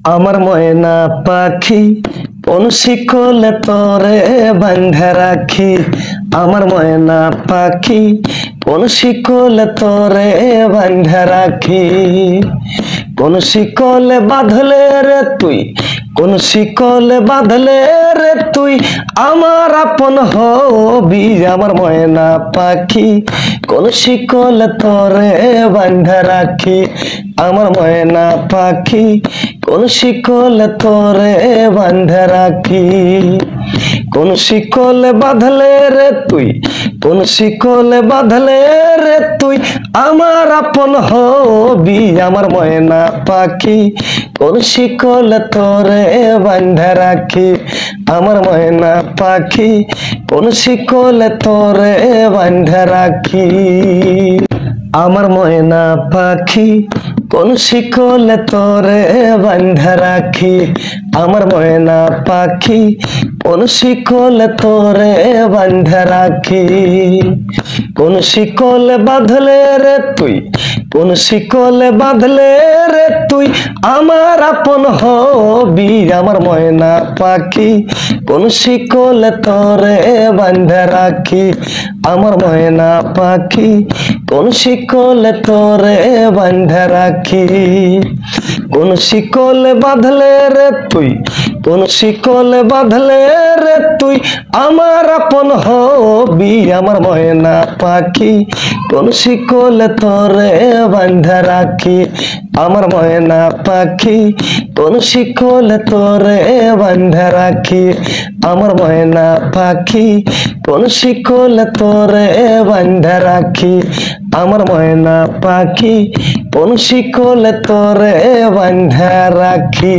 আমার ময়না পাখি কোন শিকলে তোরে বাঁধা রাখি। আমার ময়না পাখি কোন শিকলে তোরে বাঁধা রাখি। কোন শিকলে বাঁধলে রে তুই, কোন শিকলে বাঁধলে রে তুই আমার আপন হবি। আমার ময়না পাখি কোন শিকলে তোরে বাঁধা রাখি। আমার ময়না পাখি কোন শিকলে তোরে বাঁধা রাখি। কোন শিকলে বাঁধলে রে তুই, কোন শিকলে বাঁধলে রে তুই আমার আপন হবি। আমার ময়না পাখি কোন শিকলে তোরে বাঁধা রাখি। আমার ময়না পাখি কোন শিকলে তোরে বাঁধা রাখি। আমার ময়না পাখি কোন শিকলে তোরে বাঁধা রাখি। আমার ময়না পাখি কোন শিকলে তোরে বাঁধা রাখি। কোন শিকলে বাঁধলে রে তুই, কোন শিকলে বাঁধলে রে তুই আমার আপন হবি। আমার ময়না পাখি কোন শিকলে তোরে বাঁধা রাখি। আমার ময়না পাখি কোন শিকলে তোরে বাঁধা রাখি। কোন শিকলে বাঁধলে রে তুই, কোন শিকলে বাঁধলে রে তুই আমার আপন হবি। আমার ময়না পাখি কোন শিকলে তোরে বাঁধা রাখি। আমার ময়না পাখি কোন শিকলে তোরে বাঁধা রাখি। আমার ময়না পাখি কোন শিকলে তোরে বাঁধা রাখি। আমার ময়না পাখি কোন শিকলে তোরে বাঁধা রাখি।